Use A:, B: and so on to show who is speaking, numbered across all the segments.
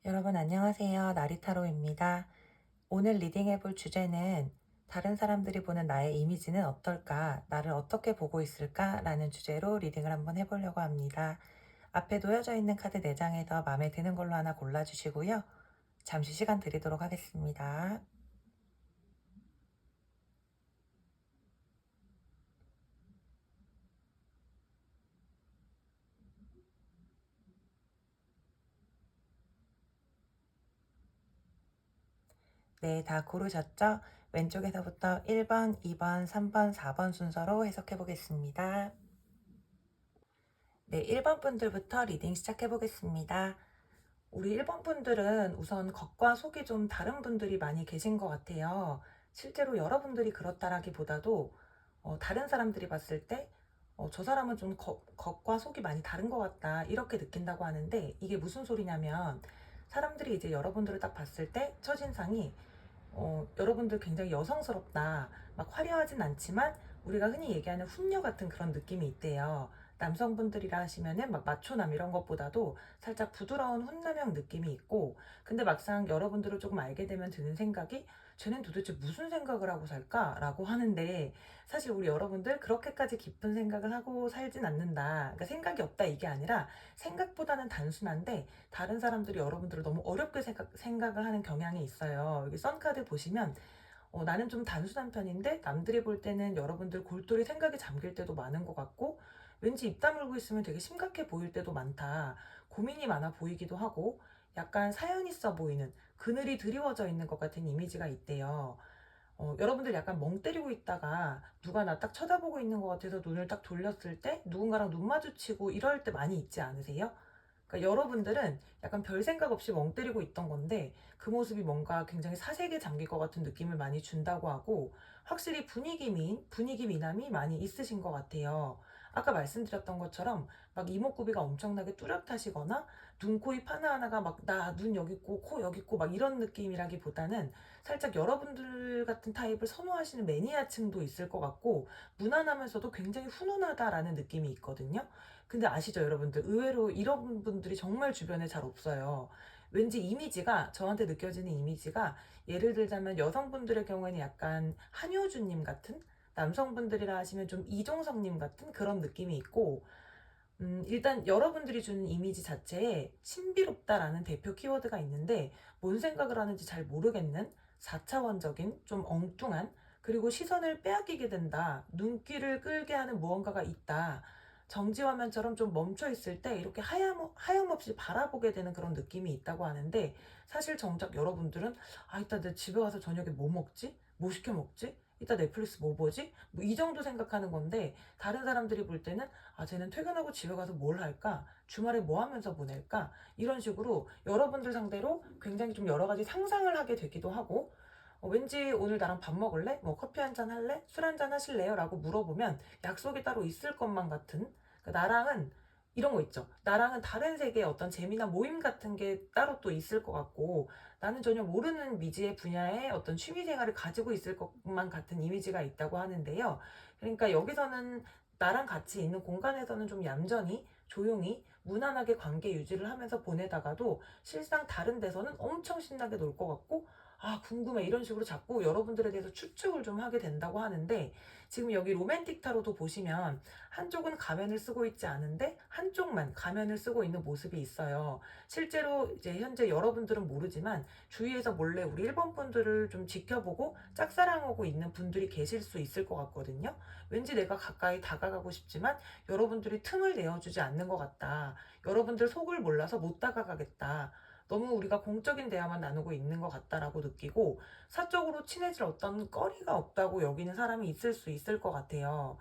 A: 여러분 안녕하세요. 나리타로입니다. 오늘 리딩해볼 주제는 다른 사람들이 보는 나의 이미지는 어떨까? 나를 어떻게 보고 있을까? 라는 주제로 리딩을 한번 해보려고 합니다. 앞에 놓여져 있는 카드 4장에서 마음에 드는 걸로 하나 골라주시고요. 잠시 시간 드리도록 하겠습니다. 네, 다 고르셨죠? 왼쪽에서부터 1번, 2번, 3번, 4번 순서로 해석해 보겠습니다. 네, 1번 분들부터 리딩 시작해 보겠습니다. 우리 1번 분들은 우선 겉과 속이 좀 다른 분들이 많이 계신 것 같아요. 실제로 여러분들이 그렇다라기보다도 다른 사람들이 봤을 때 저 사람은 좀 겉과 속이 많이 다른 것 같다 이렇게 느낀다고 하는데, 이게 무슨 소리냐면 사람들이 이제 여러분들을 딱 봤을 때 첫인상이 여러분들 굉장히 여성스럽다, 막 화려하진 않지만 우리가 흔히 얘기하는 훈녀 같은 그런 느낌이 있대요. 남성분들이라 하시면은 막 마초남 이런 것보다도 살짝 부드러운 훈남형 느낌이 있고, 근데 막상 여러분들을 조금 알게 되면 드는 생각이, 쟤는 도대체 무슨 생각을 하고 살까? 라고 하는데, 사실 우리 여러분들 그렇게까지 깊은 생각을 하고 살진 않는다. 그러니까 생각이 없다 이게 아니라 생각보다는 단순한데 다른 사람들이 여러분들을 너무 어렵게 생각을 하는 경향이 있어요. 여기 썬카드 보시면 나는 좀 단순한 편인데 남들이 볼 때는 여러분들 골똘히 생각이 잠길 때도 많은 것 같고, 왠지 입 다물고 있으면 되게 심각해 보일 때도 많다. 고민이 많아 보이기도 하고 약간 사연 있어 보이는, 그늘이 드리워져 있는 것 같은 이미지가 있대요. 여러분들 약간 멍 때리고 있다가 누가 나 딱 쳐다보고 있는 것 같아서 눈을 딱 돌렸을 때 누군가랑 눈 마주치고 이럴 때 많이 있지 않으세요? 그러니까 여러분들은 약간 별 생각 없이 멍 때리고 있던 건데 그 모습이 뭔가 굉장히 사색에 잠길 것 같은 느낌을 많이 준다고 하고, 확실히 분위기 미남이 많이 있으신 것 같아요. 아까 말씀드렸던 것처럼 막 이목구비가 엄청나게 뚜렷하시거나 눈, 코, 입 하나하나가 막 나 눈 여기 있고 코 여기 있고 막 이런 느낌이라기보다는 살짝 여러분들 같은 타입을 선호하시는 매니아층도 있을 것 같고, 무난하면서도 굉장히 훈훈하다라는 느낌이 있거든요. 근데 아시죠, 여러분들? 의외로 이런 분들이 정말 주변에 잘 없어요. 왠지 이미지가, 저한테 느껴지는 이미지가, 예를 들자면 여성분들의 경우에는 약간 한효주님 같은, 남성분들이라 하시면 좀 이종석님 같은 그런 느낌이 있고, 일단 여러분들이 주는 이미지 자체에 신비롭다라는 대표 키워드가 있는데, 뭔 생각을 하는지 잘 모르겠는 4차원적인 좀 엉뚱한, 그리고 시선을 빼앗기게 된다, 눈길을 끌게 하는 무언가가 있다, 정지화면처럼 좀 멈춰 있을 때 이렇게 하염없이 바라보게 되는 그런 느낌이 있다고 하는데, 사실 정작 여러분들은 이따 내 집에 가서 저녁에 뭐 먹지? 뭐 시켜 먹지? 이따 넷플릭스 뭐 보지? 뭐 이 정도 생각하는 건데, 다른 사람들이 볼 때는 쟤는 퇴근하고 집에 가서 뭘 할까? 주말에 뭐 하면서 보낼까? 이런 식으로 여러분들 상대로 굉장히 좀 여러 가지 상상을 하게 되기도 하고, 왠지 오늘 나랑 밥 먹을래? 뭐 커피 한 잔 할래? 술 한 잔 하실래요? 라고 물어보면 약속이 따로 있을 것만 같은, 나랑은 이런 거 있죠. 나랑은 다른 세계의 어떤 재미나 모임 같은 게 따로 또 있을 것 같고, 나는 전혀 모르는 미지의 분야의 어떤 취미 생활을 가지고 있을 것만 같은 이미지가 있다고 하는데요. 그러니까 여기서는 나랑 같이 있는 공간에서는 좀 얌전히 조용히 무난하게 관계 유지를 하면서 보내다가도 실상 다른 데서는 엄청 신나게 놀 것 같고, 궁금해 이런 식으로 자꾸 여러분들에 대해서 추측을 좀 하게 된다고 하는데, 지금 여기 로맨틱 타로도 보시면 한쪽은 가면을 쓰고 있지 않은데 한쪽만 가면을 쓰고 있는 모습이 있어요. 실제로 이제 현재 여러분들은 모르지만 주위에서 몰래 우리 1번 분들을 좀 지켜보고 짝사랑하고 있는 분들이 계실 수 있을 것 같거든요. 왠지 내가 가까이 다가가고 싶지만 여러분들이 틈을 내어주지 않는 것 같다. 여러분들 속을 몰라서 못 다가가겠다. 너무 우리가 공적인 대화만 나누고 있는 것 같다라고 느끼고 사적으로 친해질 어떤 거리가 없다고 여기는 사람이 있을 수 있을 것 같아요.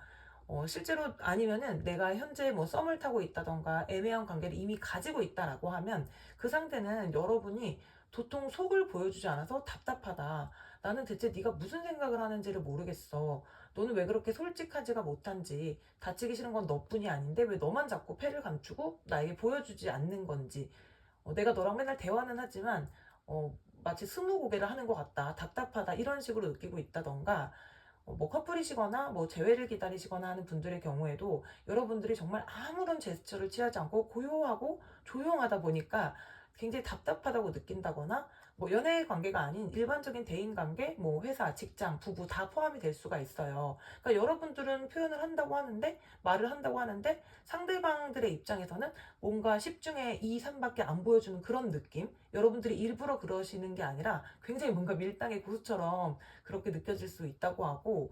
A: 실제로 아니면은 내가 현재 뭐 썸을 타고 있다던가 애매한 관계를 이미 가지고 있다라고 하면 그 상태는 여러분이 도통 속을 보여주지 않아서 답답하다. 나는 대체 네가 무슨 생각을 하는지를 모르겠어. 너는 왜 그렇게 솔직하지가 못한지, 다치기 싫은 건 너뿐이 아닌데 왜 너만 자꾸 패를 감추고 나에게 보여주지 않는 건지, 내가 너랑 맨날 대화는 하지만 마치 스무고개를 하는 것 같다, 답답하다 이런 식으로 느끼고 있다던가, 뭐 커플이시거나 뭐 재회를 기다리시거나 하는 분들의 경우에도 여러분들이 정말 아무런 제스처를 취하지 않고 고요하고 조용하다 보니까 굉장히 답답하다고 느낀다거나 뭐 연애 관계가 아닌 일반적인 대인 관계, 뭐 회사, 직장, 부부 다 포함이 될 수가 있어요. 그러니까 여러분들은 표현을 한다고 하는데, 말을 한다고 하는데 상대방들의 입장에서는 뭔가 10중에 2, 3밖에 안 보여주는 그런 느낌? 여러분들이 일부러 그러시는 게 아니라 굉장히 뭔가 밀당의 고수처럼 그렇게 느껴질 수 있다고 하고,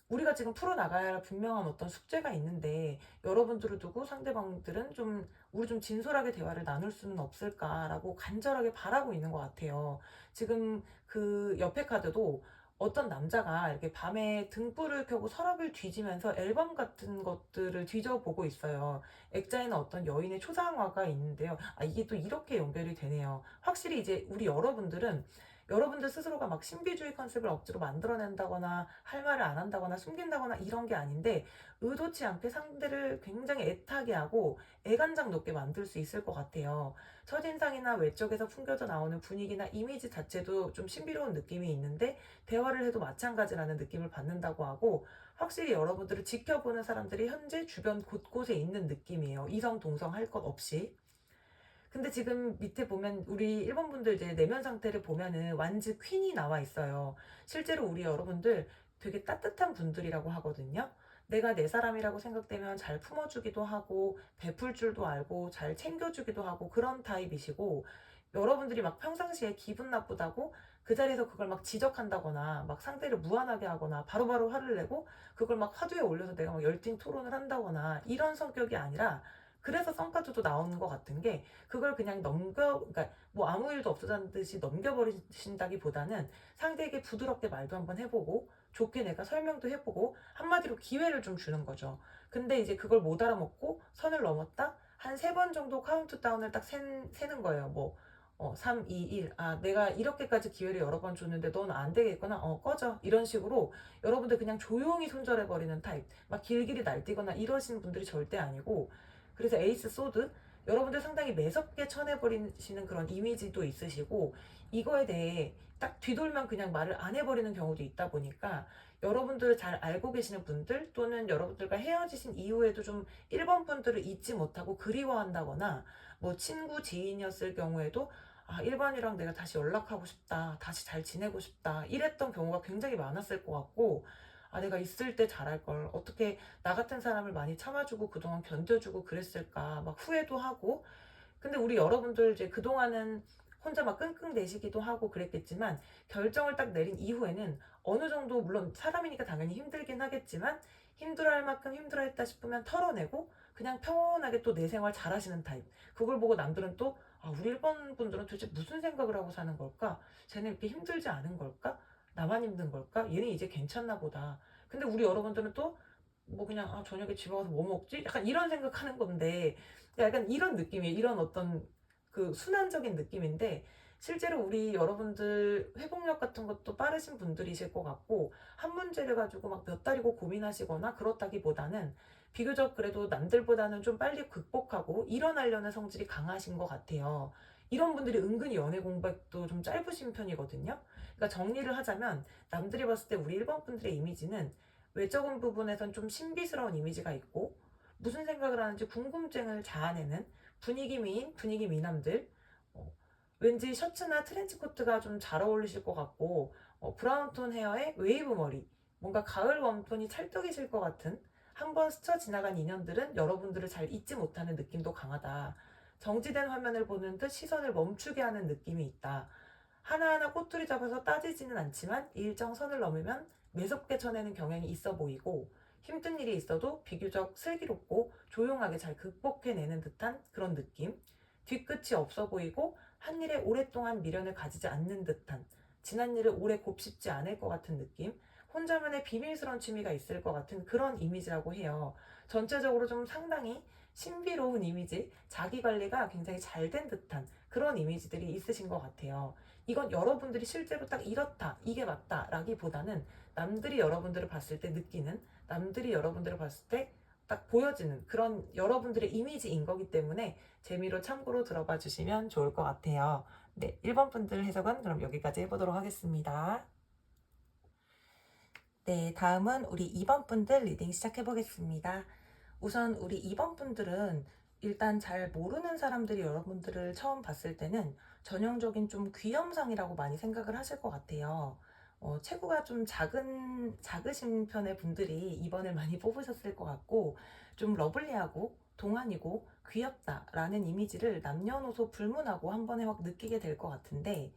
A: 우리가 지금 풀어나가야 할 분명한 어떤 숙제가 있는데 여러분들을 두고 상대방들은 좀 우리 좀 진솔하게 대화를 나눌 수는 없을까라고 간절하게 바라고 있는 것 같아요. 지금 그 옆에 카드도 어떤 남자가 이렇게 밤에 등불을 켜고 서랍을 뒤지면서 앨범 같은 것들을 뒤져보고 있어요. 액자에는 어떤 여인의 초상화가 있는데요. 이게 또 이렇게 연결이 되네요. 확실히 이제 우리 여러분들은 여러분들 스스로가 막 신비주의 컨셉을 억지로 만들어낸다거나 할 말을 안 한다거나 숨긴다거나 이런 게 아닌데, 의도치 않게 상대를 굉장히 애타게 하고 애간장 높게 만들 수 있을 것 같아요. 첫인상이나 외적에서 풍겨져 나오는 분위기나 이미지 자체도 좀 신비로운 느낌이 있는데, 대화를 해도 마찬가지라는 느낌을 받는다고 하고, 확실히 여러분들을 지켜보는 사람들이 현재 주변 곳곳에 있는 느낌이에요. 이성 동성 할 것 없이. 근데 지금 밑에 보면 우리 일본 분들 이제 내면 상태를 보면은 완즈 퀸이 나와 있어요. 실제로 우리 여러분들 되게 따뜻한 분들이라고 하거든요. 내가 내 사람이라고 생각되면 잘 품어주기도 하고 베풀 줄도 알고 잘 챙겨주기도 하고 그런 타입이시고, 여러분들이 막 평상시에 기분 나쁘다고 그 자리에서 그걸 막 지적한다거나 막 상대를 무안하게 하거나 바로바로 화를 내고 그걸 막 화두에 올려서 내가 막 열띤 토론을 한다거나 이런 성격이 아니라, 그래서 썬카드도 나오는 것 같은 게, 그걸 그냥 그러니까 뭐 아무 일도 없었다는 듯이 넘겨버리신다기보다는 상대에게 부드럽게 말도 한번 해보고 좋게 내가 설명도 해보고 한마디로 기회를 좀 주는 거죠. 근데 이제 그걸 못 알아먹고 선을 넘었다? 한 3번 정도 카운트다운을 딱 세는 거예요. 뭐 3, 2, 1. 내가 이렇게까지 기회를 여러 번 줬는데 넌 안 되겠구나. 꺼져. 이런 식으로 여러분들 그냥 조용히 손절해버리는 타입. 막 길길이 날뛰거나 이러시는 분들이 절대 아니고, 그래서 에이스 소드, 여러분들 상당히 매섭게 쳐내버리시는 그런 이미지도 있으시고, 이거에 대해 딱 뒤돌면 그냥 말을 안 해버리는 경우도 있다 보니까, 여러분들 잘 알고 계시는 분들 또는 여러분들과 헤어지신 이후에도 좀 1번 분들을 잊지 못하고 그리워한다거나, 뭐 친구 지인이었을 경우에도 1번이랑 내가 다시 연락하고 싶다, 다시 잘 지내고 싶다 이랬던 경우가 굉장히 많았을 것 같고, 내가 있을 때 잘할 걸, 어떻게 나 같은 사람을 많이 참아주고 그동안 견뎌주고 그랬을까 막 후회도 하고. 근데 우리 여러분들 이제 그동안은 혼자 막 끙끙 대시기도 하고 그랬겠지만, 결정을 딱 내린 이후에는 어느 정도, 물론 사람이니까 당연히 힘들긴 하겠지만 힘들어할 만큼 힘들어했다 싶으면 털어내고 그냥 평온하게 또 내 생활 잘하시는 타입. 그걸 보고 남들은 또 우리 일본 분들은 도대체 무슨 생각을 하고 사는 걸까? 쟤네 이렇게 힘들지 않은 걸까? 나만 힘든 걸까? 얘는 이제 괜찮나 보다. 근데 우리 여러분들은 또 뭐 그냥 저녁에 집에 가서 뭐 먹지? 약간 이런 생각하는 건데, 약간 이런 느낌이에요. 이런 어떤 그 순환적인 느낌인데, 실제로 우리 여러분들 회복력 같은 것도 빠르신 분들이실 것 같고, 한 문제를 가지고 막 몇 달이고 고민하시거나 그렇다기보다는 비교적 그래도 남들보다는 좀 빨리 극복하고 일어나려는 성질이 강하신 것 같아요. 이런 분들이 은근히 연애 공백도 좀 짧으신 편이거든요. 그러니까 정리를 하자면, 남들이 봤을 때 우리 일본 분들의 이미지는 외적인 부분에선 좀 신비스러운 이미지가 있고, 무슨 생각을 하는지 궁금증을 자아내는 분위기 미인, 분위기 미남들, 어, 왠지 셔츠나 트렌치 코트가 좀 잘 어울리실 것 같고, 브라운톤 헤어에 웨이브 머리, 뭔가 가을 웜톤이 찰떡이실 것 같은, 한번 스쳐 지나간 인연들은 여러분들을 잘 잊지 못하는 느낌도 강하다. 정지된 화면을 보는 듯 시선을 멈추게 하는 느낌이 있다. 하나하나 꼬투리 잡아서 따지지는 않지만 일정 선을 넘으면 매섭게 쳐내는 경향이 있어 보이고, 힘든 일이 있어도 비교적 슬기롭고 조용하게 잘 극복해내는 듯한 그런 느낌. 뒤끝이 없어 보이고 한 일에 오랫동안 미련을 가지지 않는 듯한, 지난 일을 오래 곱씹지 않을 것 같은 느낌. 혼자만의 비밀스러운 취미가 있을 것 같은 그런 이미지라고 해요. 전체적으로 좀 상당히 신비로운 이미지, 자기 관리가 굉장히 잘 된 듯한 그런 이미지들이 있으신 것 같아요. 이건 여러분들이 실제로 딱 이렇다, 이게 맞다 라기보다는 남들이 여러분들을 봤을 때 느끼는, 남들이 여러분들을 봤을 때 딱 보여지는 그런 여러분들의 이미지인 거기 때문에 재미로 참고로 들어봐 주시면 좋을 것 같아요. 네, 1번 분들 해석은 그럼 여기까지 해보도록 하겠습니다. 네, 다음은 우리 2번 분들 리딩 시작해 보겠습니다. 우선 우리 2번 분들은 일단 잘 모르는 사람들이 여러분들을 처음 봤을 때는 전형적인 좀 귀염상이라고 많이 생각을 하실 것 같아요. 체구가 좀 작으신 편의 분들이 2번을 많이 뽑으셨을 것 같고, 좀 러블리하고 동안이고 귀엽다라는 이미지를 남녀노소 불문하고 한 번에 확 느끼게 될 것 같은데,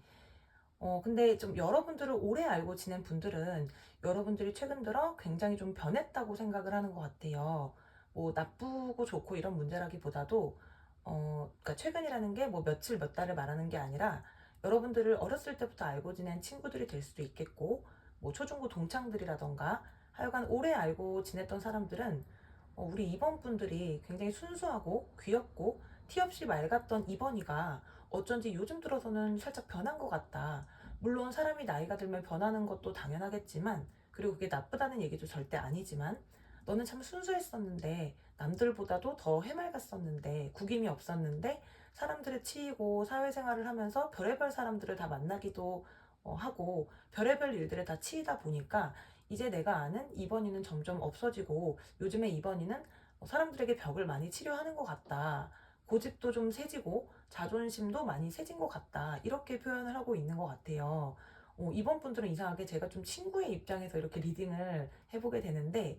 A: 근데 좀 여러분들을 오래 알고 지낸 분들은 여러분들이 최근 들어 굉장히 좀 변했다고 생각을 하는 것 같아요. 뭐 나쁘고 좋고 이런 문제라기보다도 그러니까 최근이라는 게 뭐 며칠 몇 달을 말하는 게 아니라 여러분들을 어렸을 때부터 알고 지낸 친구들이 될 수도 있겠고, 뭐 초중고 동창들이라던가 하여간 오래 알고 지냈던 사람들은 우리 2번 분들이 굉장히 순수하고 귀엽고 티 없이 맑았던 2번이가 어쩐지 요즘 들어서는 살짝 변한 것 같다. 물론 사람이 나이가 들면 변하는 것도 당연하겠지만, 그리고 그게 나쁘다는 얘기도 절대 아니지만, 너는 참 순수했었는데, 남들보다도 더 해맑았었는데, 구김이 없었는데, 사람들에 치이고 사회생활을 하면서 별의별 사람들을 다 만나기도 하고, 별의별 일들에 다 치이다 보니까, 이제 내가 아는 2번이는 점점 없어지고, 요즘에 2번이는 사람들에게 벽을 많이 치료하는 것 같다. 고집도 좀 세지고 자존심도 많이 세진 것 같다. 이렇게 표현을 하고 있는 것 같아요. 이번 분들은 이상하게 제가 좀 친구의 입장에서 이렇게 리딩을 해보게 되는데,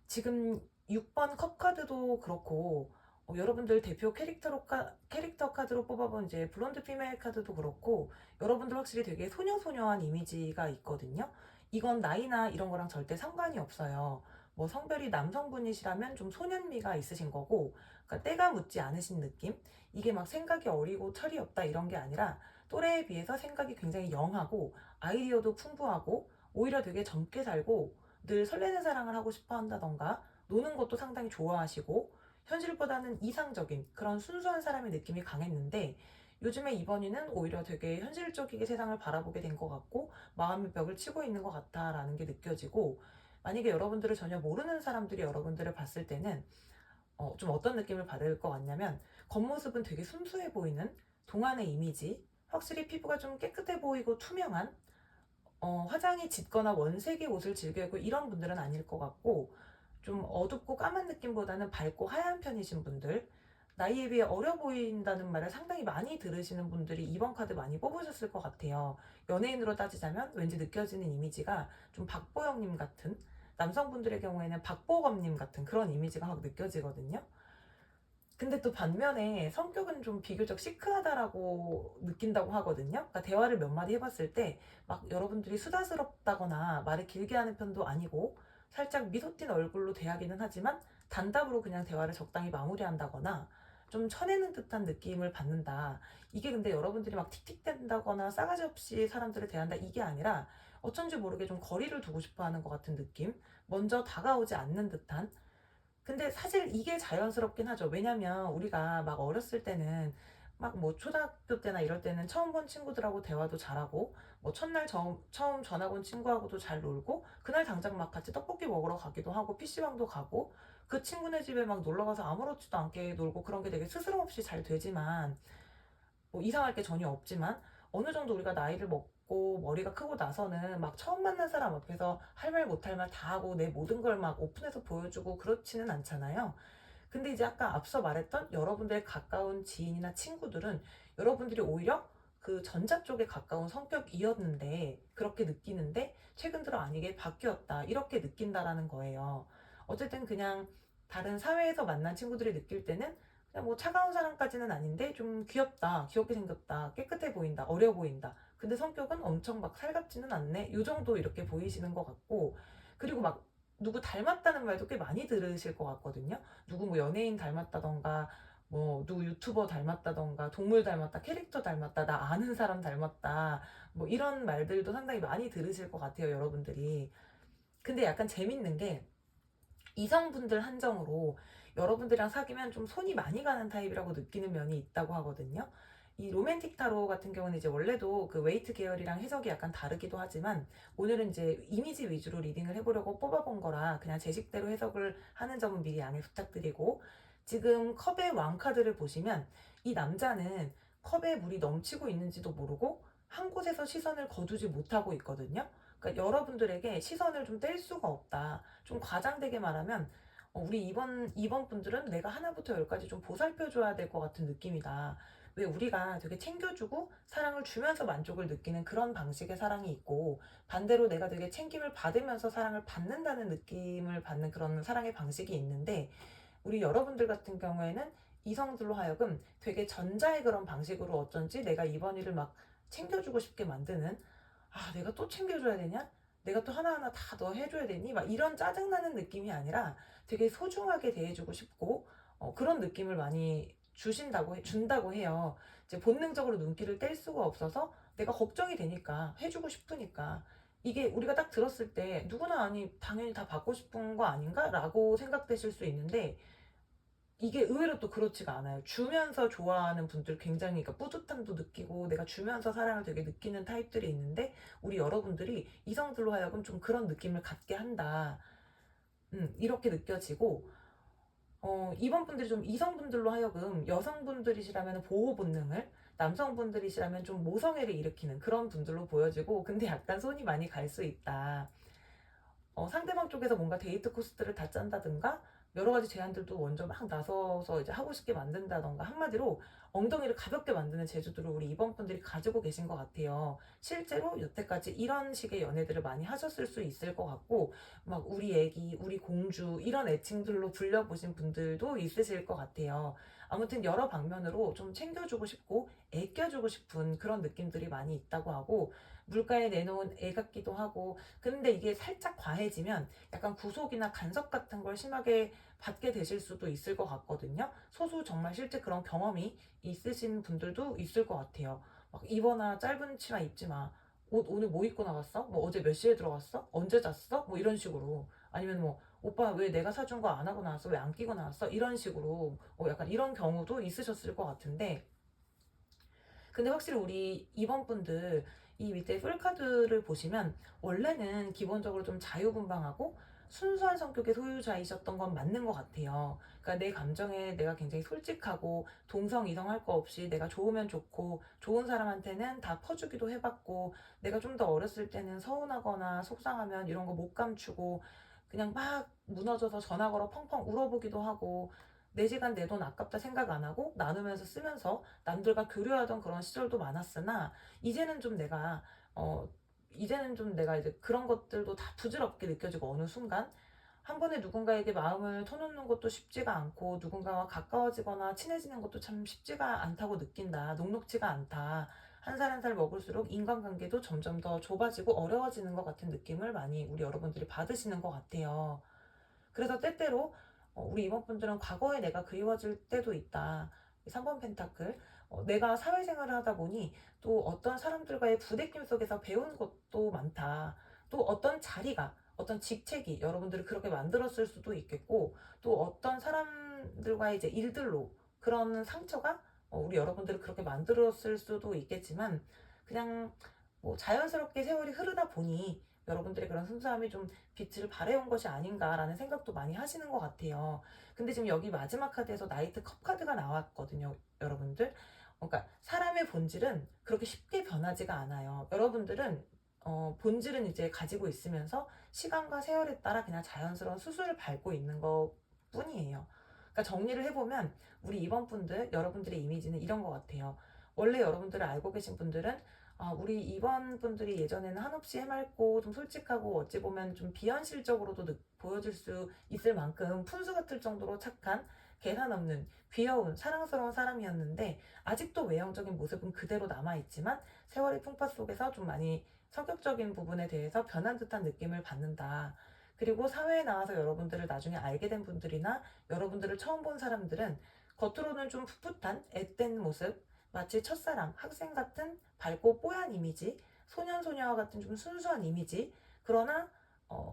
A: 지금 6번 컵카드도 그렇고, 여러분들 대표 캐릭터 카드로 뽑아본 이제 블론드 피메일 카드도 그렇고, 여러분들 확실히 되게 소녀소녀한 이미지가 있거든요. 이건 나이나 이런 거랑 절대 상관이 없어요. 뭐 성별이 남성분이시라면 좀 소년미가 있으신 거고, 그러니까 때가 묻지 않으신 느낌? 이게 막 생각이 어리고 철이 없다 이런 게 아니라 또래에 비해서 생각이 굉장히 영하고 아이디어도 풍부하고 오히려 되게 젊게 살고 늘 설레는 사랑을 하고 싶어 한다던가 노는 것도 상당히 좋아하시고 현실보다는 이상적인 그런 순수한 사람의 느낌이 강했는데, 요즘에 이번이는 오히려 되게 현실적이게 세상을 바라보게 된 것 같고 마음의 벽을 치고 있는 것 같다라는 게 느껴지고, 만약에 여러분들을 전혀 모르는 사람들이 여러분들을 봤을 때는 좀 어떤 느낌을 받을 것 같냐면, 겉모습은 되게 순수해 보이는 동안의 이미지, 확실히 피부가 좀 깨끗해 보이고 투명한, 화장이 짙거나 원색의 옷을 즐겨 입고 이런 분들은 아닐 것 같고, 좀 어둡고 까만 느낌보다는 밝고 하얀 편이신 분들, 나이에 비해 어려 보인다는 말을 상당히 많이 들으시는 분들이 이번 카드 많이 뽑으셨을 것 같아요. 연예인으로 따지자면 왠지 느껴지는 이미지가 좀 박보영님 같은, 남성분들의 경우에는 박보검님 같은 그런 이미지가 확 느껴지거든요. 근데 또 반면에 성격은 좀 비교적 시크하다라고 느낀다고 하거든요. 그러니까 대화를 몇 마디 해봤을 때 막 여러분들이 수다스럽다거나 말을 길게 하는 편도 아니고, 살짝 미소띤 얼굴로 대하기는 하지만 단답으로 그냥 대화를 적당히 마무리한다거나 좀 쳐내는 듯한 느낌을 받는다. 이게 근데 여러분들이 막 틱틱댄다거나 싸가지 없이 사람들을 대한다 이게 아니라, 어쩐지 모르게 좀 거리를 두고 싶어 하는 것 같은 느낌? 먼저 다가오지 않는 듯한? 근데 사실 이게 자연스럽긴 하죠. 왜냐면 우리가 막 어렸을 때는 막 뭐 초등학교 때나 이럴 때는 처음 본 친구들하고 대화도 잘하고, 뭐 첫날 처음 전학 온 친구하고도 잘 놀고, 그날 당장 막 같이 떡볶이 먹으러 가기도 하고 PC방도 가고, 그 친구네 집에 막 놀러 가서 아무렇지도 않게 놀고, 그런 게 되게 스스럼 없이 잘 되지만, 뭐 이상할 게 전혀 없지만, 어느 정도 우리가 나이를 먹고 머리가 크고 나서는 막 처음 만난 사람 앞에서 할 말 못할 말 다 하고 내 모든 걸 막 오픈해서 보여주고 그렇지는 않잖아요. 근데 이제 아까 앞서 말했던 여러분들의 가까운 지인이나 친구들은 여러분들이 오히려 그 전자 쪽에 가까운 성격이었는데 그렇게 느끼는데, 최근 들어 아니게 바뀌었다 이렇게 느낀다라는 거예요. 어쨌든 그냥 다른 사회에서 만난 친구들이 느낄 때는 그냥 뭐 차가운 사람까지는 아닌데 좀 귀엽다, 귀엽게 생겼다, 깨끗해 보인다, 어려 보인다. 근데 성격은 엄청 막 살갑지는 않네. 요 정도 이렇게 보이시는 것 같고, 그리고 막 누구 닮았다는 말도 꽤 많이 들으실 것 같거든요. 누구 뭐 연예인 닮았다던가, 뭐 누구 유튜버 닮았다던가, 동물 닮았다, 캐릭터 닮았다, 나 아는 사람 닮았다, 뭐 이런 말들도 상당히 많이 들으실 것 같아요, 여러분들이. 근데 약간 재밌는 게, 이성분들 한정으로 여러분들이랑 사귀면 좀 손이 많이 가는 타입이라고 느끼는 면이 있다고 하거든요. 이 로맨틱 타로 같은 경우는 이제 원래도 그 웨이트 계열이랑 해석이 약간 다르기도 하지만, 오늘은 이제 이미지 위주로 리딩을 해보려고 뽑아본 거라 그냥 제 식대로 해석을 하는 점은 미리 양해 부탁드리고, 지금 컵의 왕 카드를 보시면 이 남자는 컵에 물이 넘치고 있는지도 모르고 한 곳에서 시선을 거두지 못하고 있거든요. 그러니까 여러분들에게 시선을 좀 뗄 수가 없다. 좀 과장되게 말하면 우리 이번 분들은 내가 하나부터 열까지 좀 보살펴줘야 될 것 같은 느낌이다. 왜 우리가 되게 챙겨주고 사랑을 주면서 만족을 느끼는 그런 방식의 사랑이 있고, 반대로 내가 되게 챙김을 받으면서 사랑을 받는다는 느낌을 받는 그런 사랑의 방식이 있는데, 우리 여러분들 같은 경우에는 이성들로 하여금 되게 전자의 그런 방식으로 어쩐지 내가 이번 일을 막 챙겨주고 싶게 만드는, 아, 내가 또 챙겨줘야 되냐? 내가 또 하나하나 다 너 해줘야 되니? 막 이런 짜증나는 느낌이 아니라 되게 소중하게 대해주고 싶고, 그런 느낌을 많이 준다고 해요. 이제 본능적으로 눈길을 뗄 수가 없어서 내가 걱정이 되니까, 해주고 싶으니까. 이게 우리가 딱 들었을 때 누구나 아니, 당연히 다 받고 싶은 거 아닌가? 라고 생각되실 수 있는데, 이게 의외로 또 그렇지가 않아요. 주면서 좋아하는 분들 굉장히, 그러니까 뿌듯함도 느끼고 내가 주면서 사랑을 되게 느끼는 타입들이 있는데, 우리 여러분들이 이성들로 하여금 좀 그런 느낌을 갖게 한다. 이렇게 느껴지고, 이번 분들이 좀 이성분들로 하여금 여성분들이시라면 보호 본능을, 남성분들이시라면 좀 모성애를 일으키는 그런 분들로 보여지고, 근데 약간 손이 많이 갈 수 있다. 상대방 쪽에서 뭔가 데이트 코스들을 다 짠다든가 여러 가지 제안들도 먼저 막 나서서 이제 하고 싶게 만든다던가, 한마디로 엉덩이를 가볍게 만드는 재주들을 우리 이번 분들이 가지고 계신 것 같아요. 실제로 여태까지 이런 식의 연애들을 많이 하셨을 수 있을 것 같고, 막 우리 애기, 우리 공주 이런 애칭들로 불려보신 분들도 있으실 것 같아요. 아무튼 여러 방면으로 좀 챙겨주고 싶고 애껴주고 싶은 그런 느낌들이 많이 있다고 하고, 물가에 내놓은 애 같기도 하고, 근데 이게 살짝 과해지면 약간 구속이나 간섭 같은 걸 심하게 받게 되실 수도 있을 것 같거든요. 소수 정말 실제 그런 경험이 있으신 분들도 있을 것 같아요. 막 입어나 짧은 치마 입지 마. 옷 오늘 뭐 입고 나갔어? 뭐 어제 몇 시에 들어갔어? 언제 잤어? 뭐 이런 식으로. 아니면 뭐 오빠 왜 내가 사준 거 안 하고 나왔어? 왜 안 끼고 나왔어? 이런 식으로 약간 이런 경우도 있으셨을 것 같은데, 근데 확실히 우리 이번 분들 이 밑에 풀카드를 보시면 원래는 기본적으로 좀 자유분방하고 순수한 성격의 소유자이셨던 건 맞는 것 같아요. 그러니까 내 감정에 내가 굉장히 솔직하고 동성이성할 거 없이 내가 좋으면 좋고 좋은 사람한테는 다 퍼주기도 해봤고, 내가 좀 더 어렸을 때는 서운하거나 속상하면 이런 거 못 감추고 그냥 막 무너져서 전화 걸어 펑펑 울어보기도 하고, 내 시간 내 돈 아깝다 생각 안 하고 나누면서 쓰면서 남들과 교류하던 그런 시절도 많았으나, 이제는 좀 내가 어 이제는 좀 내가 이제 그런 것들도 다 부질없게 느껴지고, 어느 순간 한 번에 누군가에게 마음을 터놓는 것도 쉽지가 않고 누군가와 가까워지거나 친해지는 것도 참 쉽지가 않다고 느낀다. 녹록지가 않다. 한 살 한 살 먹을수록 인간관계도 점점 더 좁아지고 어려워지는 것 같은 느낌을 많이 우리 여러분들이 받으시는 것 같아요. 그래서 때때로 우리 이모분들은 과거에 내가 그리워질 때도 있다. 3번 펜타클. 내가 사회생활을 하다 보니 또 어떤 사람들과의 부대낌 속에서 배운 것도 많다. 또 어떤 자리가, 어떤 직책이 여러분들을 그렇게 만들었을 수도 있겠고, 또 어떤 사람들과의 이제 일들로 그런 상처가 우리 여러분들을 그렇게 만들었을 수도 있겠지만, 그냥 뭐 자연스럽게 세월이 흐르다 보니 여러분들의 그런 순수함이 좀 빛을 발해온 것이 아닌가라는 생각도 많이 하시는 것 같아요. 근데 지금 여기 마지막 카드에서 나이트 컵 카드가 나왔거든요, 여러분들. 그러니까 사람의 본질은 그렇게 쉽게 변하지가 않아요. 여러분들은 본질은 이제 가지고 있으면서 시간과 세월에 따라 그냥 자연스러운 수술을 밟고 있는 것 뿐이에요. 그러니까 정리를 해보면 우리 이번 분들, 여러분들의 이미지는 이런 것 같아요. 원래 여러분들을 알고 계신 분들은, 우리 이번 분들이 예전에는 한없이 해맑고 좀 솔직하고 어찌 보면 좀 비현실적으로도 보여질 수 있을 만큼 푼수 같을 정도로 착한, 계산 없는 귀여운 사랑스러운 사람이었는데, 아직도 외형적인 모습은 그대로 남아있지만 세월의 풍파 속에서 좀 많이 성격적인 부분에 대해서 변한 듯한 느낌을 받는다. 그리고 사회에 나와서 여러분들을 나중에 알게 된 분들이나 여러분들을 처음 본 사람들은 겉으로는 좀 풋풋한 앳된 모습, 마치 첫사랑, 학생 같은 밝고 뽀얀 이미지, 소년소녀와 같은 좀 순수한 이미지. 그러나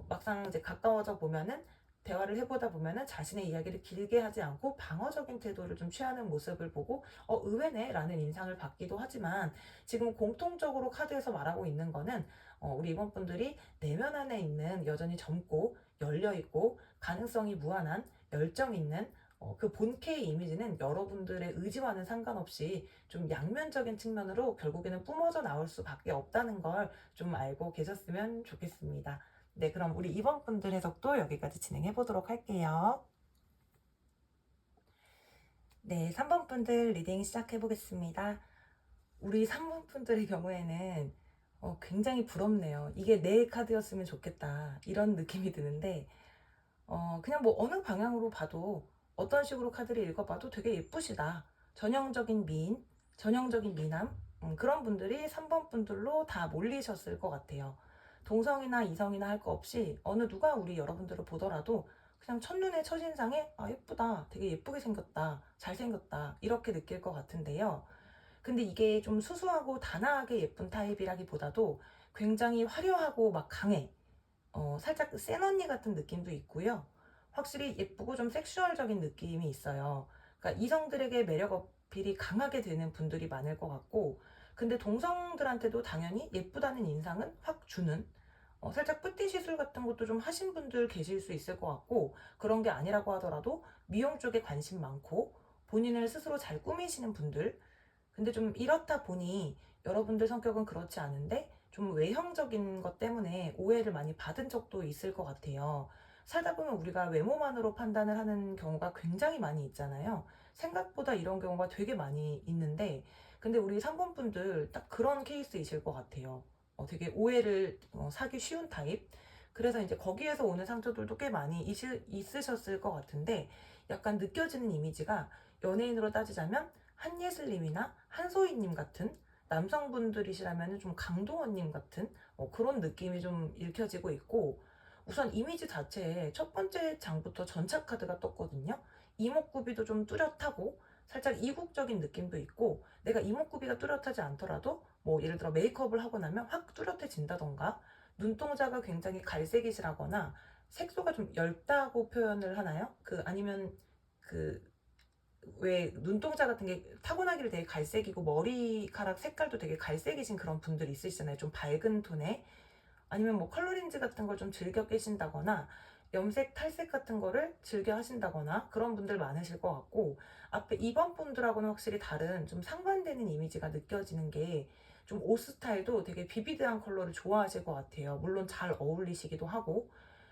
A: 막상 이제 가까워져 보면은, 대화를 해보다 보면은 자신의 이야기를 길게 하지 않고 방어적인 태도를 좀 취하는 모습을 보고 의외네 라는 인상을 받기도 하지만, 지금 공통적으로 카드에서 말하고 있는 거는 우리 이번 분들이 내면 안에 있는 여전히 젊고 열려있고 가능성이 무한한 열정 있는 그 본캐의 이미지는 여러분들의 의지와는 상관없이 좀 양면적인 측면으로 결국에는 뿜어져 나올 수밖에 없다는 걸 좀 알고 계셨으면 좋겠습니다. 네, 그럼 우리 이번 분들 해석도 여기까지 진행해 보도록 할게요. 네, 3번 분들 리딩 시작해 보겠습니다. 우리 3번 분들의 경우에는 굉장히 부럽네요. 이게 내 카드였으면 좋겠다. 이런 느낌이 드는데, 그냥 뭐 어느 방향으로 봐도 어떤 식으로 카드를 읽어봐도 되게 예쁘시다. 전형적인 미인, 전형적인 미남, 그런 분들이 3번 분들로 다 몰리셨을 것 같아요. 동성이나 이성이나 할 거 없이 어느 누가 우리 여러분들을 보더라도 그냥 첫눈에 첫인상에 아 예쁘다, 되게 예쁘게 생겼다, 잘생겼다 이렇게 느낄 것 같은데요. 근데 이게 좀 수수하고 단아하게 예쁜 타입이라기보다도 굉장히 화려하고 막 강해. 살짝 센 언니 같은 느낌도 있고요. 확실히 예쁘고 좀 섹슈얼적인 느낌이 있어요. 그러니까 이성들에게 매력 어필이 강하게 되는 분들이 많을 것 같고, 근데 동성들한테도 당연히 예쁘다는 인상은 확 주는, 살짝 뿌띠 시술 같은 것도 좀 하신 분들 계실 수 있을 것 같고, 그런 게 아니라고 하더라도 미용 쪽에 관심 많고, 본인을 스스로 잘 꾸미시는 분들, 근데 좀 이렇다 보니 여러분들 성격은 그렇지 않은데 좀 외형적인 것 때문에 오해를 많이 받은 적도 있을 것 같아요. 살다 보면 우리가 외모만으로 판단을 하는 경우가 굉장히 많이 있잖아요. 생각보다 이런 경우가 되게 많이 있는데, 근데 우리 상권분들 딱 그런 케이스이실 것 같아요. 되게 오해를 사기 쉬운 타입. 그래서 이제 거기에서 오는 상처들도 꽤 많이 있으셨을 것 같은데, 약간 느껴지는 이미지가 연예인으로 따지자면 한예슬님이나 한소희님 같은 남성분들이시라면 좀 강동원님 같은 그런 느낌이 좀 읽혀지고 있고, 우선 이미지 자체에 첫 번째 장부터 전차 카드가 떴거든요. 이목구비도 좀 뚜렷하고 살짝 이국적인 느낌도 있고, 내가 이목구비가 뚜렷하지 않더라도 뭐 예를 들어 메이크업을 하고 나면 확 뚜렷해진다던가, 눈동자가 굉장히 갈색이시라거나 색소가 좀 엷다고 표현을 하나요? 아니면 그 왜 눈동자 같은 게 타고나기를 되게 갈색이고 머리카락 색깔도 되게 갈색이신 그런 분들 있으시잖아요. 좀 밝은 톤의. 아니면 뭐 컬러린즈 같은 걸 좀 즐겨 끼신다거나 염색, 탈색 같은 거를 즐겨 하신다거나 그런 분들 많으실 것 같고, 앞에 2번 분들하고는 확실히 다른 좀 상반되는 이미지가 느껴지는 게, 좀 옷 스타일도 되게 비비드한 컬러를 좋아하실 것 같아요. 물론 잘 어울리시기도 하고,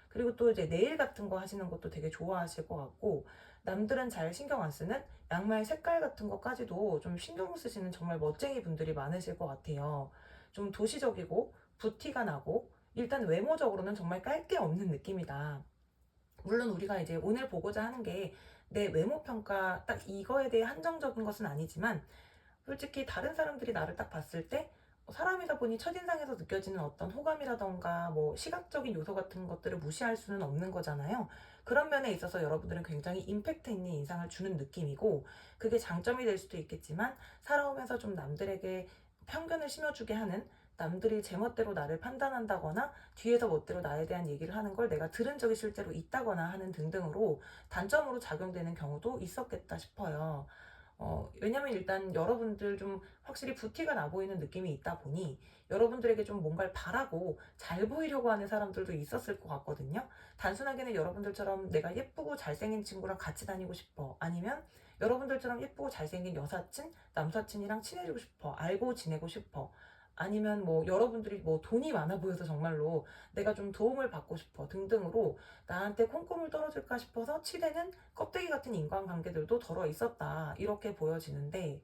A: 그리고 또 이제 네일 같은 거 하시는 것도 되게 좋아하실 것 같고, 남들은 잘 신경 안 쓰는 양말 색깔 같은 것까지도 좀 신경 쓰시는 정말 멋쟁이 분들이 많으실 것 같아요. 좀 도시적이고 부티가 나고 일단 외모적으로는 정말 깔 게 없는 느낌이다. 물론 우리가 이제 오늘 보고자 하는 게 내 외모 평가 딱 이거에 대해 한정적인 것은 아니지만, 솔직히 다른 사람들이 나를 딱 봤을 때 사람이다 보니 첫인상에서 느껴지는 어떤 호감이라던가 뭐 시각적인 요소 같은 것들을 무시할 수는 없는 거잖아요. 그런 면에 있어서 여러분들은 굉장히 임팩트 있는 인상을 주는 느낌이고, 그게 장점이 될 수도 있겠지만 살아오면서 좀 남들에게 편견을 심어주게 하는, 남들이 제멋대로 나를 판단한다거나 뒤에서 멋대로 나에 대한 얘기를 하는 걸 내가 들은 적이 실제로 있다거나 하는 등등으로 단점으로 작용되는 경우도 있었겠다 싶어요. 왜냐면 일단 여러분들 좀 확실히 부티가 나 보이는 느낌이 있다 보니 여러분들에게 좀 뭔가를 바라고 잘 보이려고 하는 사람들도 있었을 것 같거든요. 단순하게는 여러분들처럼 내가 예쁘고 잘생긴 친구랑 같이 다니고 싶어. 아니면 여러분들처럼 예쁘고 잘생긴 여사친, 남사친이랑 친해지고 싶어. 알고 지내고 싶어. 아니면 뭐 여러분들이 뭐 돈이 많아 보여서 정말로 내가 좀 도움을 받고 싶어 등등으로 나한테 콩고물 떨어질까 싶어서 치대는 껍데기 같은 인간관계들도 덜어 있었다, 이렇게 보여지는데,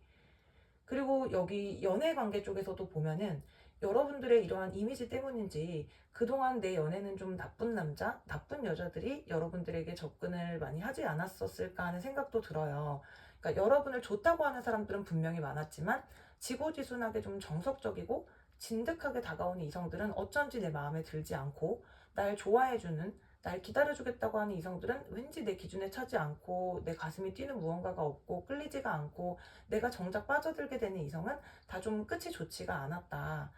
A: 그리고 여기 연애관계 쪽에서도 보면은 여러분들의 이러한 이미지 때문인지 그동안 내 연애는 좀 나쁜 남자, 나쁜 여자들이 여러분들에게 접근을 많이 하지 않았었을까 하는 생각도 들어요. 그러니까 여러분을 좋다고 하는 사람들은 분명히 많았지만 지고지순하게 좀 정석적이고 진득하게 다가오는 이성들은 어쩐지 내 마음에 들지 않고, 날 좋아해주는, 날 기다려주겠다고 하는 이성들은 왠지 내 기준에 차지 않고 내 가슴이 뛰는 무언가가 없고 끌리지가 않고, 내가 정작 빠져들게 되는 이성은 다 좀 끝이 좋지가 않았다.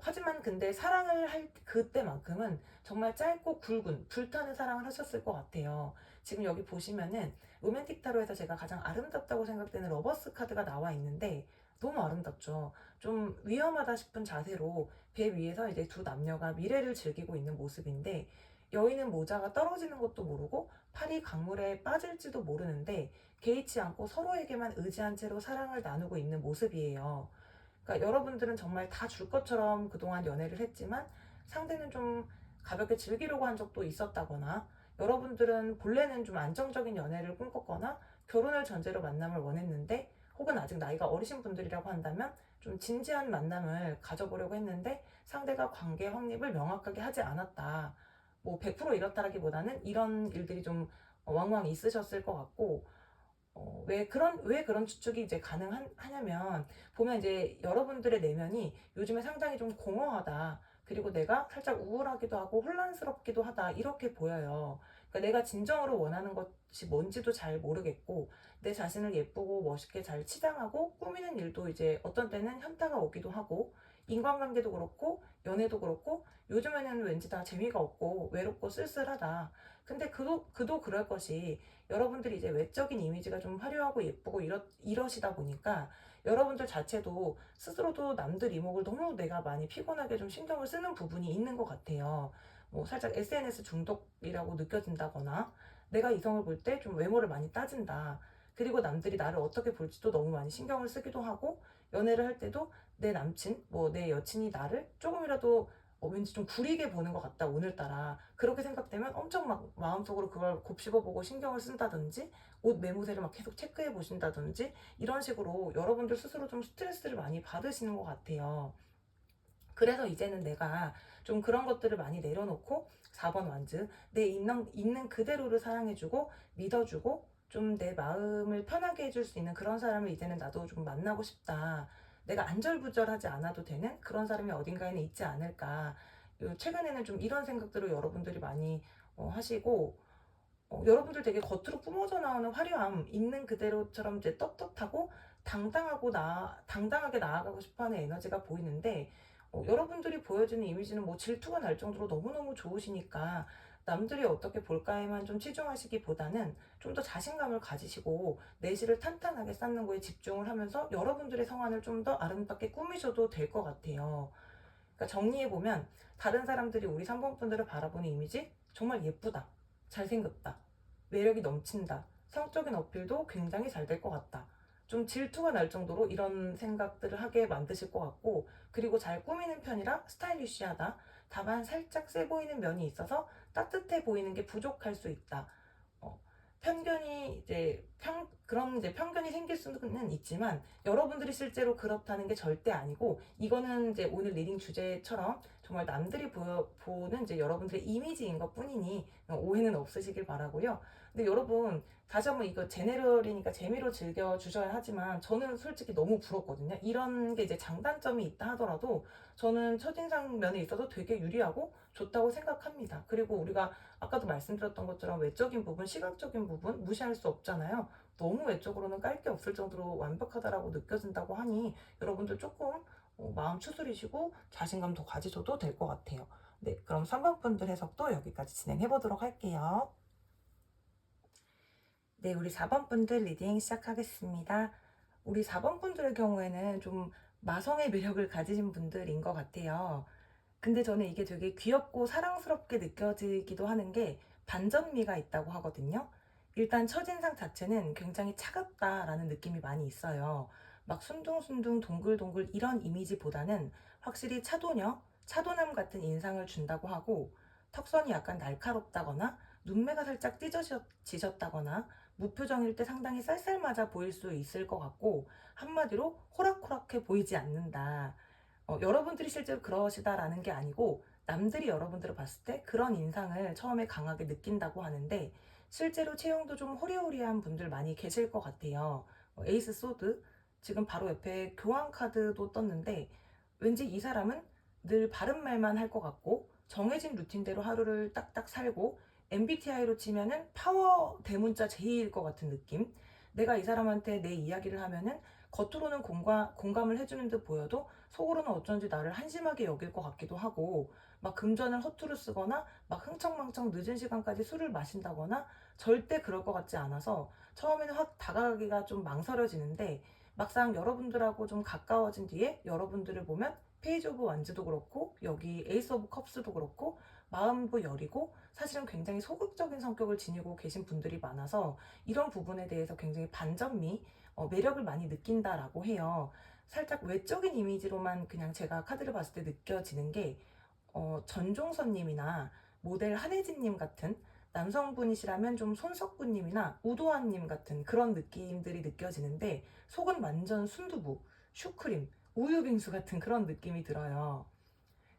A: 하지만 근데 사랑을 할 그때만큼은 정말 짧고 굵은 불타는 사랑을 하셨을 것 같아요. 지금 여기 보시면은 로맨틱 타로에서 제가 가장 아름답다고 생각되는 러버스 카드가 나와 있는데, 너무 아름답죠. 좀 위험하다 싶은 자세로 배 위에서 이제 두 남녀가 미래를 즐기고 있는 모습인데, 여인은 모자가 떨어지는 것도 모르고 팔이 강물에 빠질지도 모르는데 개의치 않고 서로에게만 의지한 채로 사랑을 나누고 있는 모습이에요. 그러니까 여러분들은 정말 다 줄 것처럼 그동안 연애를 했지만 상대는 좀 가볍게 즐기려고 한 적도 있었다거나, 여러분들은 본래는 좀 안정적인 연애를 꿈꿨거나 결혼을 전제로 만남을 원했는데, 혹은 아직 나이가 어리신 분들이라고 한다면 좀 진지한 만남을 가져보려고 했는데 상대가 관계 확립을 명확하게 하지 않았다. 뭐 100% 이렇다라기보다는 이런 일들이 좀 왕왕 있으셨을 것 같고, 왜 그런 추측이 이제 가능하냐면, 보면 이제 여러분들의 내면이 요즘에 상당히 좀 공허하다. 그리고 내가 살짝 우울하기도 하고 혼란스럽기도 하다. 이렇게 보여요. 그러니까 내가 진정으로 원하는 것이 뭔지도 잘 모르겠고, 내 자신을 예쁘고 멋있게 잘 치장하고 꾸미는 일도 이제 어떤 때는 현타가 오기도 하고, 인간관계도 그렇고, 연애도 그렇고, 요즘에는 왠지 다 재미가 없고, 외롭고 쓸쓸하다. 근데 그도 그럴 것이, 여러분들이 이제 외적인 이미지가 좀 화려하고 예쁘고 이러시다 보니까 여러분들 자체도 스스로도 남들 이목을 너무 내가 많이 피곤하게 좀 신경을 쓰는 부분이 있는 것 같아요. 뭐 살짝 SNS 중독이라고 느껴진다거나, 내가 이성을 볼 때 좀 외모를 많이 따진다. 그리고 남들이 나를 어떻게 볼지도 너무 많이 신경을 쓰기도 하고, 연애를 할 때도 내 남친, 뭐 내 여친이 나를 조금이라도 왠지 좀 구리게 보는 것 같다, 오늘따라. 그렇게 생각되면 엄청 막 마음속으로 그걸 곱씹어보고 신경을 쓴다든지, 옷 매무새를 막 계속 체크해 보신다든지, 이런 식으로 여러분들 스스로 좀 스트레스를 많이 받으시는 것 같아요. 그래서 이제는 내가 좀 그런 것들을 많이 내려놓고 4번 완즈, 내 있는 그대로를 사랑해주고 믿어주고 좀 내 마음을 편하게 해줄 수 있는 그런 사람을 이제는 나도 좀 만나고 싶다. 내가 안절부절하지 않아도 되는 그런 사람이 어딘가에는 있지 않을까. 최근에는 좀 이런 생각들을 여러분들이 많이 하시고, 여러분들 되게 겉으로 뿜어져 나오는 화려함, 있는 그대로처럼 이제 떳떳하고 당당하게 나아가고 싶어하는 에너지가 보이는데, 여러분들이 보여주는 이미지는 뭐 질투가 날 정도로 너무너무 좋으시니까 남들이 어떻게 볼까에만 좀 치중하시기보다는 좀 더 자신감을 가지시고 내실을 탄탄하게 쌓는 거에 집중을 하면서 여러분들의 성안을 좀 더 아름답게 꾸미셔도 될 것 같아요. 그러니까 정리해보면, 다른 사람들이 우리 3번 분들을 바라보는 이미지 정말 예쁘다, 잘생겼다, 매력이 넘친다, 성적인 어필도 굉장히 잘 될 것 같다, 좀 질투가 날 정도로 이런 생각들을 하게 만드실 것 같고, 그리고 잘 꾸미는 편이라 스타일리쉬하다, 다만 살짝 세 보이는 면이 있어서 따뜻해 보이는 게 부족할 수 있다. 어, 그런 이제 편견이 생길 수는 있지만 여러분들이 실제로 그렇다는 게 절대 아니고, 이거는 이제 오늘 리딩 주제처럼 정말 남들이 보는 이제 여러분들의 이미지인 것 뿐이니 오해는 없으시길 바라고요. 근데 여러분, 다시 한번 이거 제네럴이니까 재미로 즐겨 주셔야 하지만 저는 솔직히 너무 부럽거든요. 이런 게 이제 장단점이 있다 하더라도 저는 첫인상 면에 있어서 되게 유리하고 좋다고 생각합니다. 그리고 우리가 아까도 말씀드렸던 것처럼 외적인 부분, 시각적인 부분 무시할 수 없잖아요. 너무 외적으로는 깔 게 없을 정도로 완벽하다라고 느껴진다고 하니 여러분들 조금 마음 추스리시고 자신감 더 가지셔도 될 것 같아요. 네, 그럼 3번 분들 해석도 여기까지 진행해 보도록 할게요. 네, 우리 4번 분들 리딩 시작하겠습니다. 우리 4번 분들의 경우에는 좀 마성의 매력을 가지신 분들인 것 같아요. 근데 저는 이게 되게 귀엽고 사랑스럽게 느껴지기도 하는 게 반전미가 있다고 하거든요. 일단 첫인상 자체는 굉장히 차갑다라는 느낌이 많이 있어요. 막 순둥순둥 동글동글 이런 이미지보다는 확실히 차도남 같은 인상을 준다고 하고, 턱선이 약간 날카롭다거나 눈매가 살짝 찢어지셨다거나 무표정일 때 상당히 쌀쌀맞아 보일 수 있을 것 같고, 한마디로 호락호락해 보이지 않는다. 여러분들이 실제로 그러시다라는 게 아니고 남들이 여러분들을 봤을 때 그런 인상을 처음에 강하게 느낀다고 하는데, 실제로 체형도 좀 호리호리한 분들 많이 계실 것 같아요. 에이스 소드, 지금 바로 옆에 교환 카드도 떴는데, 왠지 이 사람은 늘 바른 말만 할 것 같고 정해진 루틴대로 하루를 딱딱 살고, MBTI로 치면은 파워 대문자 J일 것 같은 느낌. 내가 이 사람한테 내 이야기를 하면은 겉으로는 공감을 해주는 듯 보여도 속으로는 어쩐지 나를 한심하게 여길 것 같기도 하고, 막 금전을 허투루 쓰거나 막 흥청망청 늦은 시간까지 술을 마신다거나 절대 그럴 것 같지 않아서 처음에는 확 다가가기가 좀 망설여지는데, 막상 여러분들하고 좀 가까워진 뒤에 여러분들을 보면 페이지 오브 완즈도 그렇고 여기 에이스 오브 컵스도 그렇고 마음도 여리고 사실은 굉장히 소극적인 성격을 지니고 계신 분들이 많아서 이런 부분에 대해서 굉장히 반전미, 매력을 많이 느낀다라고 해요. 살짝 외적인 이미지로만 그냥 제가 카드를 봤을 때 느껴지는 게, 전종선님이나 모델 한혜진님 같은 남성분이시라면 좀 손석구님이나 우도환님 같은 그런 느낌들이 느껴지는데 속은 완전 순두부, 슈크림, 우유빙수 같은 그런 느낌이 들어요.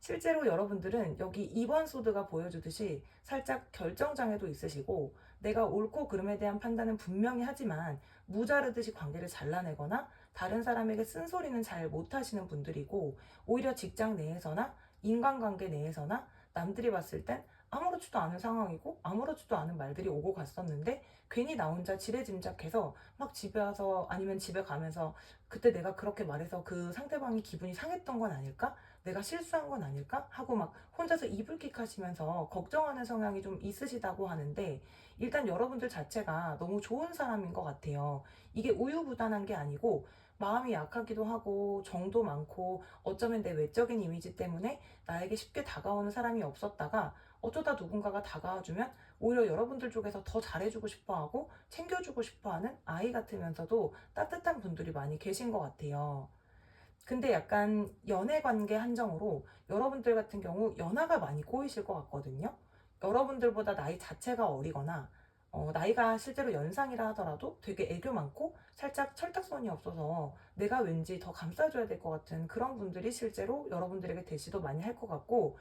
A: 실제로 여러분들은 여기 2번 소드가 보여주듯이 살짝 결정장애도 있으시고 내가 옳고 그름에 대한 판단은 분명히 하지만 무자르듯이 관계를 잘라내거나 다른 사람에게 쓴소리는 잘 못하시는 분들이고 오히려 직장 내에서나 인간관계 내에서나 남들이 봤을 땐 아무렇지도 않은 상황이고 아무렇지도 않은 말들이 오고 갔었는데 괜히 나 혼자 지레짐작해서 막 집에 와서 아니면 집에 가면서 그때 내가 그렇게 말해서 그 상대방이 기분이 상했던 건 아닐까? 내가 실수한 건 아닐까? 하고 막 혼자서 이불킥 하시면서 걱정하는 성향이 좀 있으시다고 하는데 일단 여러분들 자체가 너무 좋은 사람인 것 같아요. 이게 우유부단한 게 아니고 마음이 약하기도 하고 정도 많고 어쩌면 내 외적인 이미지 때문에 나에게 쉽게 다가오는 사람이 없었다가 어쩌다 누군가가 다가와주면 오히려 여러분들 쪽에서 더 잘해주고 싶어하고 챙겨주고 싶어하는 아이 같으면서도 따뜻한 분들이 많이 계신 것 같아요. 근데 약간 연애 관계 한정으로 여러분들 같은 경우 연하가 많이 꼬이실 것 같거든요. 여러분들보다 나이 자체가 어리거나 나이가 실제로 연상이라 하더라도 되게 애교 많고 살짝 철딱선이 없어서 내가 왠지 더 감싸줘야 될 것 같은 그런 분들이 실제로 여러분들에게 대시도 많이 할 것 같고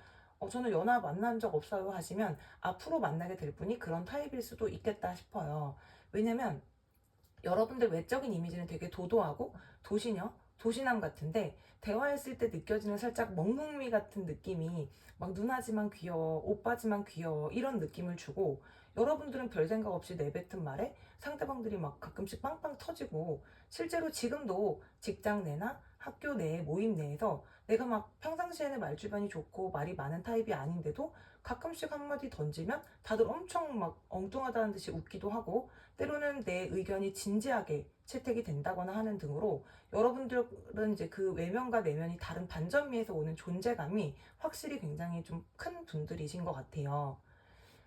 A: 저는 연하 만난 적 없어요 하시면 앞으로 만나게 될 분이 그런 타입일 수도 있겠다 싶어요. 왜냐면 여러분들 외적인 이미지는 되게 도도하고 도시녀, 도시남 같은데 대화했을 때 느껴지는 살짝 먹먹미 같은 느낌이 막 누나지만 귀여워, 오빠지만 귀여워 이런 느낌을 주고 여러분들은 별 생각 없이 내뱉은 말에 상대방들이 막 가끔씩 빵빵 터지고 실제로 지금도 직장 내나 학교 내 모임 내에서 내가 막 평상시에는 말주변이 좋고 말이 많은 타입이 아닌데도 가끔씩 한마디 던지면 다들 엄청 막 엉뚱하다는 듯이 웃기도 하고 때로는 내 의견이 진지하게 채택이 된다거나 하는 등으로 여러분들은 이제 그 외면과 내면이 다른 반전미에서 오는 존재감이 확실히 굉장히 좀 큰 분들이신 것 같아요.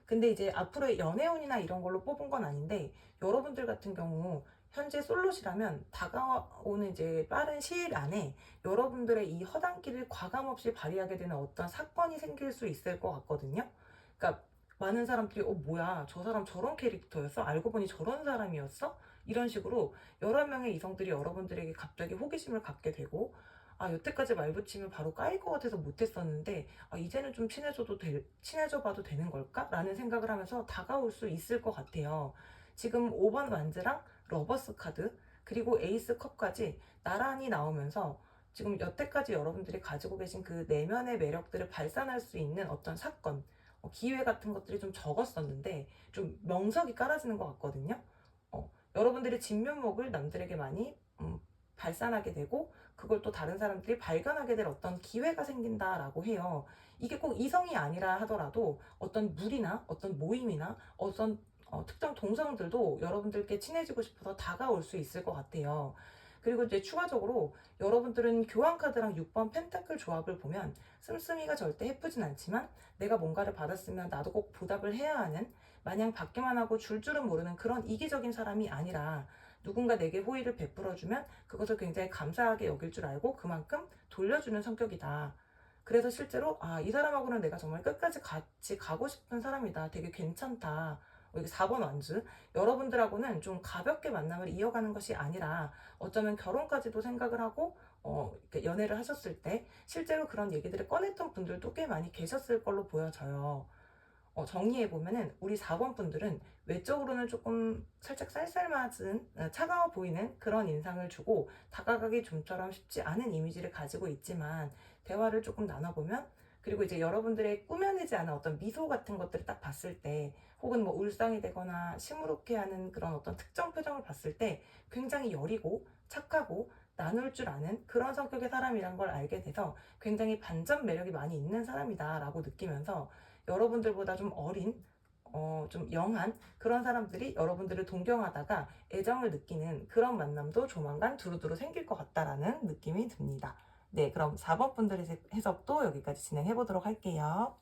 A: 근데 이제 앞으로의 연애운이나 이런 걸로 뽑은 건 아닌데 여러분들 같은 경우 현재 솔로시라면 다가오는 이제 빠른 시일 안에 여러분들의 이 허당기를 과감없이 발휘하게 되는 어떤 사건이 생길 수 있을 것 같거든요. 그러니까 많은 사람들이 뭐야 저 사람 저런 캐릭터였어? 알고 보니 저런 사람이었어? 이런 식으로 여러 명의 이성들이 여러분들에게 갑자기 호기심을 갖게 되고 여태까지 말 붙이면 바로 까일 것 같아서 못했었는데 이제는 좀 친해져 봐도 되는 걸까? 라는 생각을 하면서 다가올 수 있을 것 같아요. 지금 5번 완즈랑 러버스 카드, 그리고 에이스 컵까지 나란히 나오면서 지금 여태까지 여러분들이 가지고 계신 그 내면의 매력들을 발산할 수 있는 어떤 사건, 기회 같은 것들이 좀 적었었는데 좀 명석이 깔아지는 것 같거든요. 여러분들의 진면목을 남들에게 많이 발산하게 되고 그걸 또 다른 사람들이 발견하게 될 어떤 기회가 생긴다라고 해요. 이게 꼭 이성이 아니라 하더라도 어떤 무리나 어떤 모임이나 어떤 특정 동성들도 여러분들께 친해지고 싶어서 다가올 수 있을 것 같아요. 그리고 이제 추가적으로 여러분들은 교환카드랑 6번 펜타클 조합을 보면 씀씀이가 절대 해프진 않지만 내가 뭔가를 받았으면 나도 꼭 보답을 해야 하는 마냥 받기만 하고 줄 줄은 모르는 그런 이기적인 사람이 아니라 누군가 내게 호의를 베풀어주면 그것을 굉장히 감사하게 여길 줄 알고 그만큼 돌려주는 성격이다. 그래서 실제로 이 사람하고는 내가 정말 끝까지 같이 가고 싶은 사람이다. 되게 괜찮다. 여기 4번 완주. 여러분들하고는 좀 가볍게 만남을 이어가는 것이 아니라 어쩌면 결혼까지도 생각을 하고 이렇게 연애를 하셨을 때 실제로 그런 얘기들을 꺼냈던 분들도 꽤 많이 계셨을 걸로 보여져요. 정리해보면은 우리 4번 분들은 외적으로는 조금 살짝 쌀쌀맞은 차가워 보이는 그런 인상을 주고 다가가기 좀처럼 쉽지 않은 이미지를 가지고 있지만 대화를 조금 나눠보면 그리고 이제 여러분들의 꾸며내지 않은 어떤 미소 같은 것들을 딱 봤을 때 혹은 뭐 울상이 되거나 시무룩해하는 그런 어떤 특정 표정을 봤을 때 굉장히 여리고 착하고 나눌 줄 아는 그런 성격의 사람이란 걸 알게 돼서 굉장히 반전 매력이 많이 있는 사람이다 라고 느끼면서 여러분들보다 좀 어린 좀 영한 그런 사람들이 여러분들을 동경하다가 애정을 느끼는 그런 만남도 조만간 두루두루 생길 것 같다라는 느낌이 듭니다. 네, 그럼 4번 분들의 해석도 여기까지 진행해 보도록 할게요.